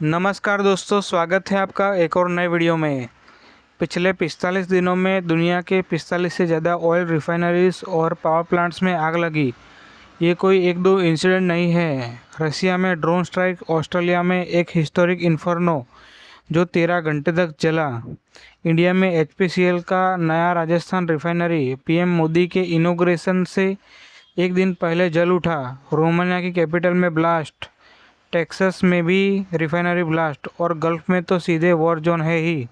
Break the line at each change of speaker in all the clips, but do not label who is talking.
नमस्कार दोस्तों, स्वागत है आपका एक और नए वीडियो में। पिछले 45 दिनों में दुनिया के 45 से ज़्यादा ऑयल रिफाइनरीज और पावर प्लांट्स में आग लगी। ये कोई एक दो इंसिडेंट नहीं है। रसिया में ड्रोन स्ट्राइक, ऑस्ट्रेलिया में एक हिस्टोरिक इन्फर्नो जो 13 घंटे तक चला, इंडिया में एचपीसीएल का नया राजस्थान रिफाइनरी पीएम मोदी के इनॉग्रेशन से एक दिन पहले जल उठा, रोमानिया की कैपिटल में ब्लास्ट, टेक्सास में भी रिफाइनरी ब्लास्ट और गल्फ में तो सीधे वॉर जोन है ही।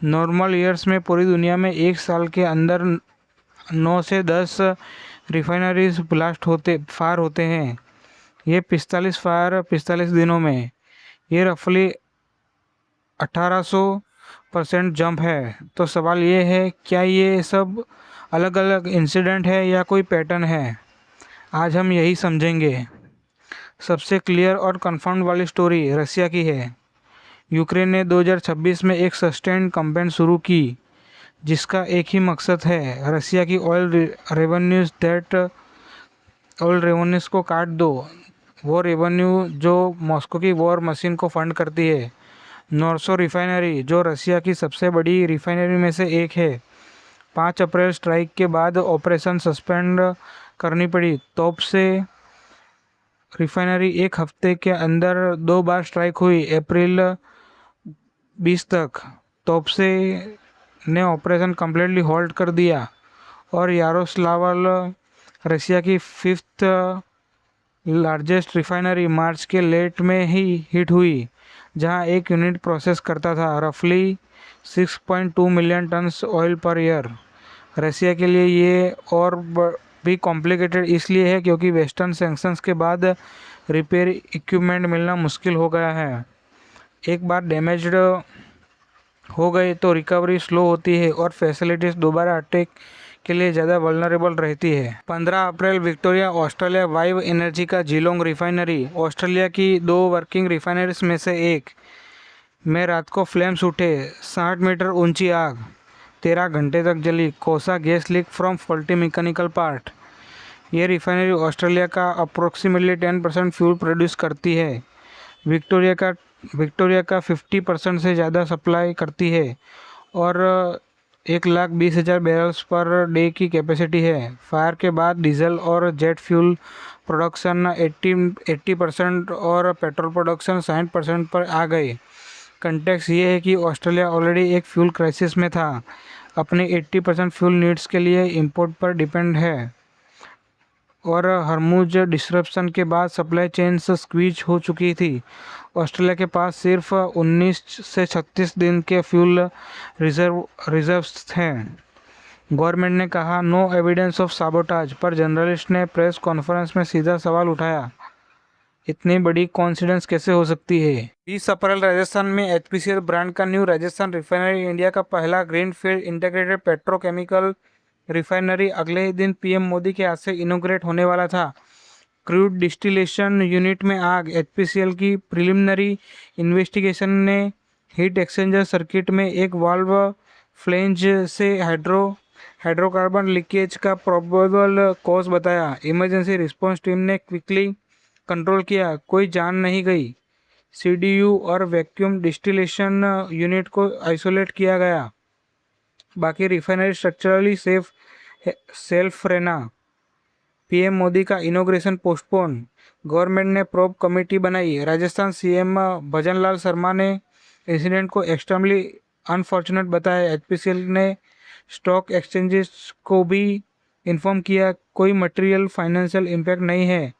नॉर्मल ईयर्स में पूरी दुनिया में एक साल के अंदर 9 से 10 रिफाइनरीज फायर होते हैं। ये 45 फायर 45 दिनों में, ये रफली 1800% जंप है। तो सवाल ये है, क्या ये सब अलग अलग इंसिडेंट है या कोई पैटर्न है? आज हम यही समझेंगे। सबसे क्लियर और कंफर्म वाली स्टोरी रसिया की है। यूक्रेन ने 2026 में एक सस्टेन्ड कैंपेन शुरू की जिसका एक ही मकसद है, रसिया की ऑयल रेवेन्यूज को काट दो। वो रेवेन्यू जो मॉस्को की वॉर मशीन को फंड करती है। नॉर्सो रिफाइनरी, जो रसिया की सबसे बड़ी रिफाइनरी में से एक है, 5 अप्रैल स्ट्राइक के बाद ऑपरेशन सस्पेंड करनी पड़ी। तब से रिफाइनरी एक हफ्ते के अंदर 2 बार स्ट्राइक हुई, अप्रैल 20 तक। तब से ने ऑपरेशन कम्प्लीटली होल्ड कर दिया और यारोस्लावल, रशिया की 5th लार्जेस्ट रिफाइनरी, मार्च के लेट में ही हिट हुई, जहां एक यूनिट प्रोसेस करता था रफली 6.2 million tons oil per year. Russia के लिए ये और भी कॉम्प्लिकेटेड इसलिए है क्योंकि वेस्टर्न सैंक्शंस के बाद रिपेयर इक्विपमेंट मिलना मुश्किल हो गया है। एक बार डैमेज्ड हो गए तो रिकवरी स्लो होती है और फैसिलिटीज दोबारा अटैक के लिए ज़्यादा वल्नरेबल रहती है। 15 अप्रैल विक्टोरिया, ऑस्ट्रेलिया, वाइव एनर्जी का जिलोंग रिफाइनरी, ऑस्ट्रेलिया की 2 वर्किंग रिफाइनरीज में से एक में रात को फ्लेम्स उठे। 60 मीटर ऊंची आग 13 घंटे तक जली। कोसा gas leak from faulty mechanical part. ये रिफाइनरी ऑस्ट्रेलिया का अप्रोक्सीमेटली 10% फ्यूल प्रोड्यूस करती है। विक्टोरिया का 50% से ज़्यादा सप्लाई करती है और 1,20,000 बैरल्स पर डे की कैपेसिटी है। फायर के बाद डीजल और जेट फ्यूल प्रोडक्शन 80% और पेट्रोल प्रोडक्शन 60% पर आ गए। कंटेक्स्ट ये है कि ऑस्ट्रेलिया ऑलरेडी एक फ्यूल क्राइसिस में था, अपने 80% फ्यूल नीड्स के लिए इंपोर्ट पर डिपेंड है और हर्मुज डिसरप्शन के बाद सप्लाई चेन स्क्वीज हो चुकी थी। ऑस्ट्रेलिया के पास सिर्फ 19 से 36 दिन के फ्यूल रिजर्व्स हैं। गवर्नमेंट ने कहा नो एविडेंस ऑफ साबोटाज, पर जर्नलिस्ट ने प्रेस कॉन्फ्रेंस में सीधा सवाल उठाया, इतनी बड़ी कॉन्सिडेंस कैसे हो सकती है? 20 अप्रैल राजस्थान में एचपीसीएल ब्रांड का न्यू राजस्थान रिफाइनरी, इंडिया का पहला ग्रीनफील्ड इंटीग्रेटेड पेट्रोकेमिकल रिफाइनरी, अगले ही दिन पीएम मोदी के हाथ से इनॉग्रेट होने वाला था। क्रूड डिस्टिलेशन यूनिट में आग, एचपीसीएल की प्रिलिमिनरी इन्वेस्टिगेशन ने हीट एक्सचेंजर सर्किट में एक वाल्व फ्लेंज से हाइड्रोकार्बन लीकेज का प्रोबेबल कॉज बताया। इमरजेंसी रिस्पांस टीम ने क्विकली कंट्रोल किया, कोई जान नहीं गई। सीडीयू और वैक्यूम डिस्टिलेशन यूनिट को आइसोलेट किया गया, बाकी रिफाइनरी स्ट्रक्चरली सेल्फ रहना। पीएम मोदी का इनॉग्रेशन पोस्टपोन, गवर्नमेंट ने प्रोब कमेटी बनाई। राजस्थान सीएम भजनलाल शर्मा ने इंसिडेंट को एक्सट्रीमली अनफॉर्चुनेट बताया। एचपीसीएल ने स्टॉक एक्सचेंजेस को भी इन्फॉर्म किया, कोई मटेरियल फाइनेंशियल इम्पैक्ट नहीं है।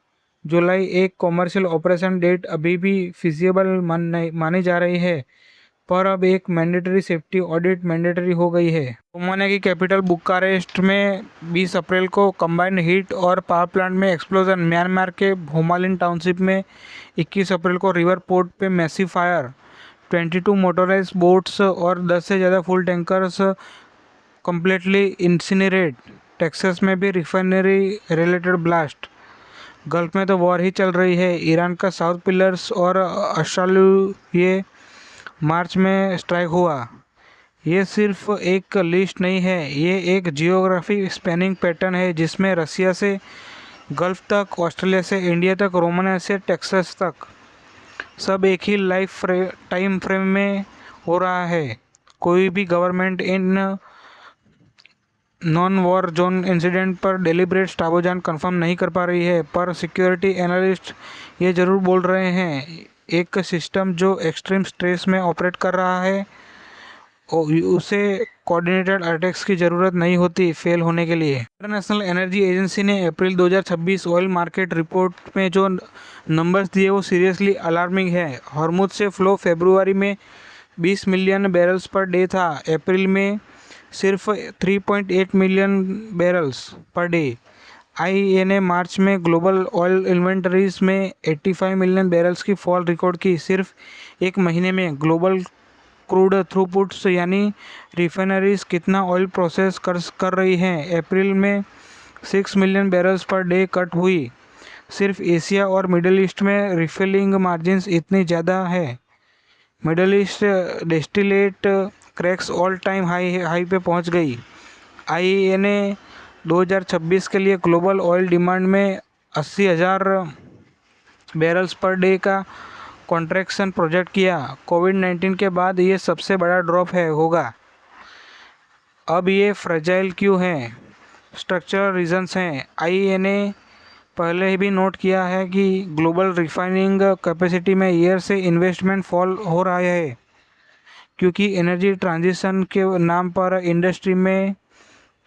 जुलाई एक कॉमर्शियल ऑपरेशन डेट अभी भी फिजिबल मानी जा रही है, पर अब एक मैंडेटरी सेफ्टी ऑडिट मैंडेटरी हो गई है। रोमानिया की कैपिटल बुखारेस्ट में 20 अप्रैल को कंबाइंड हीट और पावर प्लांट में एक्सप्लोजन। म्यांमार के भोमालिन टाउनशिप में 21 अप्रैल को रिवर पोर्ट पे मैसिव फायर, 22 मोटराइज बोट्स और 10 से ज़्यादा full tankers completely incinerate. Texas में भी रिफाइनरी रिलेटेड ब्लास्ट। गल्फ में तो वॉर ही चल रही है। ईरान का साउथ पिलर्स और ये मार्च में स्ट्राइक हुआ। ये सिर्फ एक लिस्ट नहीं है, ये एक जियोग्राफी स्पैनिंग पैटर्न है जिसमें रसिया से गल्फ तक, ऑस्ट्रेलिया से इंडिया तक, रोमानिया से टेक्सास तक सब एक ही टाइम फ्रेम में हो रहा है। कोई भी government in non war zone incident पर डेलिब्रेट स्टाबोजान कंफर्म नहीं कर पा रही है, पर सिक्योरिटी एनालिस्ट ये ज़रूर बोल रहे हैं एक सिस्टम जो एक्सट्रीम स्ट्रेस में ऑपरेट कर रहा है उसे कोऑर्डिनेटेड अटैक्स की ज़रूरत नहीं होती फेल होने के लिए। इंटरनेशनल एनर्जी एजेंसी ने अप्रैल 2026 ऑयल मार्केट रिपोर्ट में जो नंबर्स दिए वो सीरियसली अलार्मिंग है। हॉर्मुज से फ्लो फरवरी में 20 मिलियन बैरल्स पर डे था, अप्रैल में सिर्फ 3.8 million barrels per day. IEA ने मार्च में ग्लोबल ऑयल इन्वेंटरीज में 85 मिलियन बैरल्स की फॉल रिकॉर्ड की। सिर्फ एक महीने में ग्लोबल क्रूड थ्रूपुट्स यानी रिफाइनरीज कितना ऑयल प्रोसेस कर रही हैं, अप्रैल में 6 million barrels per day cut हुई। सिर्फ एशिया और मिडिल ईस्ट में रिफिलिंग मार्जिन्स इतनी ज़्यादा है। Middle east distillate cracks all time high पे पहुंच गई। आईईए ने 2026 के लिए ग्लोबल ऑयल डिमांड में 80,000 बैरल्स पर डे का कॉन्ट्रैक्शन प्रोजेक्ट किया। कोविड-19 के बाद ये सबसे बड़ा ड्रॉप होगा। अब ये फ्रेजाइल क्यों है? स्ट्रक्चरल रीजंस हैं। आईईए ने पहले भी नोट किया है कि ग्लोबल रिफाइनिंग कैपेसिटी में ईयर से इन्वेस्टमेंट फॉल हो रहा है, क्योंकि एनर्जी ट्रांजिशन के नाम पर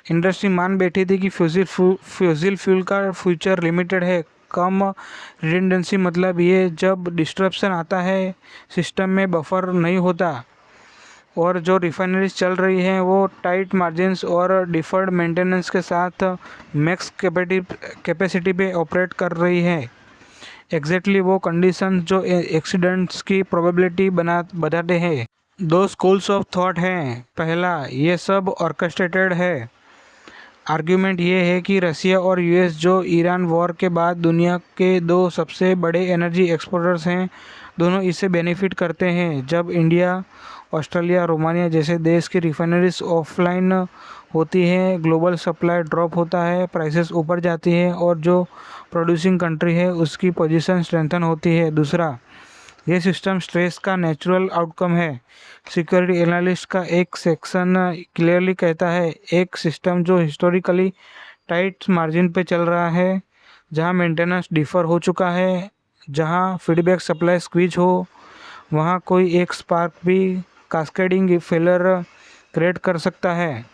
इंडस्ट्री मान बैठी थी कि फ्यूजिल फ्यूल का फ्यूचर लिमिटेड है। कम रिडंडेंसी मतलब ये जब डिस्ट्रप्शन आता है सिस्टम में बफर नहीं होता और जो रिफाइनरीज चल रही हैं वो टाइट मार्जिन्स और डिफर्ड मेंटेनेंस के साथ मैक्स कैपेसिटी पे ऑपरेट कर रही है। एग्जैक्टली वो कंडीशंस जो एक्सीडेंट्स की प्रोबेबिलिटी बताते हैं। दो स्कूल्स ऑफ थॉट हैं। पहला, ये सब ऑर्केस्ट्रेटेड है। आर्ग्यूमेंट ये है कि रसिया और यूएस जो ईरान वॉर के बाद दुनिया के दो सबसे बड़े एनर्जी एक्सपोर्टर्स हैं, दोनों इससे बेनिफिट करते हैं। जब इंडिया, ऑस्ट्रेलिया, रोमानिया जैसे देश की रिफाइनरीज ऑफलाइन होती हैं, ग्लोबल सप्लाई ड्रॉप होता है, प्राइसेस ऊपर जाती है और जो प्रोड्यूसिंग कंट्री है उसकी पोजीशन स्ट्रेंथन होती है। दूसरा, ये सिस्टम स्ट्रेस का नेचुरल आउटकम है। सिक्योरिटी एनालिस्ट का एक सेक्शन क्लियरली कहता है एक सिस्टम जो हिस्टोरिकली टाइट मार्जिन पे चल रहा है, जहां मेंटेनेंस डिफर हो चुका है, जहां फीडबैक सप्लाई स्क्वीज हो, वहां कोई एक स्पार्क भी कास्केडिंग फेलर क्रिएट कर सकता है।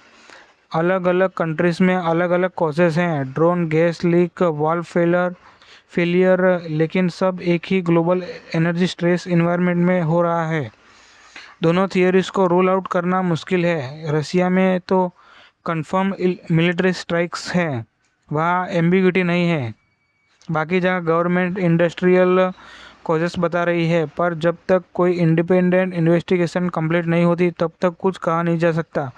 अलग अलग कंट्रीज में अलग अलग कॉजेज हैं, drone, gas leak, valve failure, लेकिन सब एक ही ग्लोबल एनर्जी स्ट्रेस इन्वायरमेंट में हो रहा है। दोनों थियरीज को रूल आउट करना मुश्किल है। रसिया में तो कंफर्म मिलिट्री स्ट्राइक्स हैं, वहाँ एम्बिग्यूटी नहीं है। बाकी जगह गवर्नमेंट इंडस्ट्रियल कॉजेस बता रही है, पर जब तक कोई इंडिपेंडेंट इन्वेस्टिगेशन कंप्लीट नहीं होती तब तक कुछ कहा नहीं जा सकता।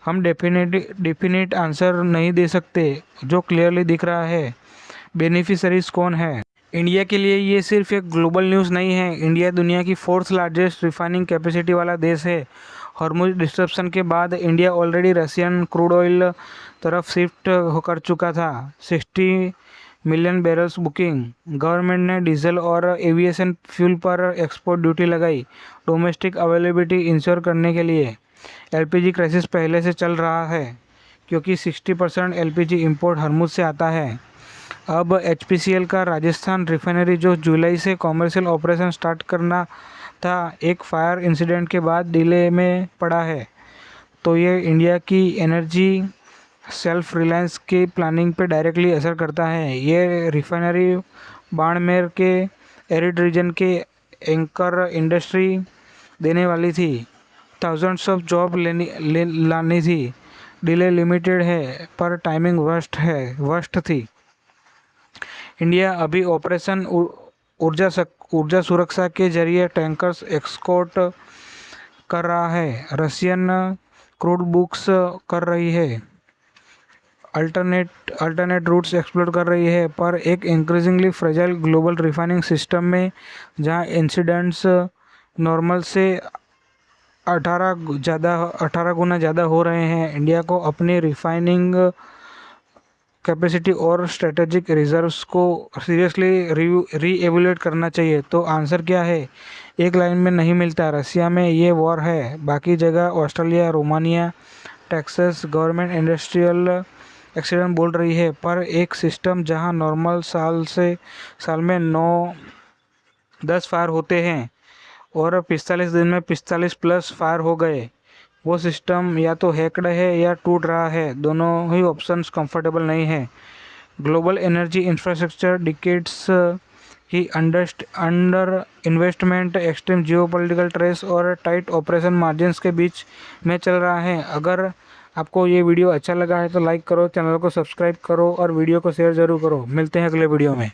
हम डेफिनेट आंसर नहीं दे सकते। जो क्लियरली दिख रहा है, बेनिफिशरीज कौन है। इंडिया के लिए ये सिर्फ एक ग्लोबल न्यूज़ नहीं है। इंडिया दुनिया की 4th लार्जेस्ट रिफाइनिंग कैपेसिटी वाला देश है। हॉर्मुज डिस्ट्रप्शन के बाद India already Russian crude oil तरफ शिफ्ट कर चुका था। 60 मिलियन बैरल्स बुकिंग। गवर्नमेंट ने डीजल और एविएशन फ्यूल पर एक्सपोर्ट ड्यूटी लगाई, डोमेस्टिक अवेलेबिलिटी इंश्योर करने के लिए। एलपीजी क्राइसिस पहले से चल रहा है, क्योंकि 60% एलपीजी इंपोर्ट हॉर्मुज से आता है। अब एचपीसीएल का राजस्थान रिफाइनरी जो जुलाई से कॉमर्शियल ऑपरेशन स्टार्ट करना था, एक फायर इंसिडेंट के बाद डिले में पड़ा है। तो ये इंडिया की एनर्जी सेल्फ रिलायंस की प्लानिंग पे डायरेक्टली असर करता है। ये रिफाइनरी बाड़मेर के एरिड रीजन के एंकर इंडस्ट्री देने वाली थी, थाउजेंड्स ऑफ जॉब लानी थी। डिले लिमिटेड है पर टाइमिंग वर्स्ट थी। इंडिया अभी ऑपरेशन ऊर्जा सुरक्षा के जरिए टैंकर्स एक्सपोर्ट कर रहा है, रशियन क्रूड बुक्स कर रही है, अल्टरनेट रूट्स एक्सप्लोर कर रही है, पर एक increasingly fragile global refining system में जहां इंसिडेंट्स नॉर्मल से 18 गुना ज़्यादा हो रहे हैं। इंडिया को अपनी रिफाइनिंग कैपेसिटी और स्ट्रेटेजिक रिजर्व्स को सीरियसली रीएवोल्यूट करना चाहिए। तो आंसर क्या है? एक लाइन में नहीं मिलता। रसिया में ये वॉर है, बाकी जगह Australia, Romania, Texas government industrial accident बोल रही है। पर एक सिस्टम जहां नॉर्मल साल में 9-10 फायर होते हैं और 45 दिन में 45 प्लस फायर हो गए, वो सिस्टम या तो हैक्ड है या टूट रहा है। दोनों ही ऑप्शंस कंफर्टेबल नहीं है। ग्लोबल एनर्जी इंफ्रास्ट्रक्चर डिकेड्स की under investment, extreme geopolitical stress और टाइट ऑपरेशन मार्जिन्स के बीच में चल रहा है। अगर आपको ये वीडियो अच्छा लगा है तो लाइक करो, चैनल को सब्सक्राइब करो और वीडियो को शेयर ज़रूर करो। मिलते हैं अगले वीडियो में।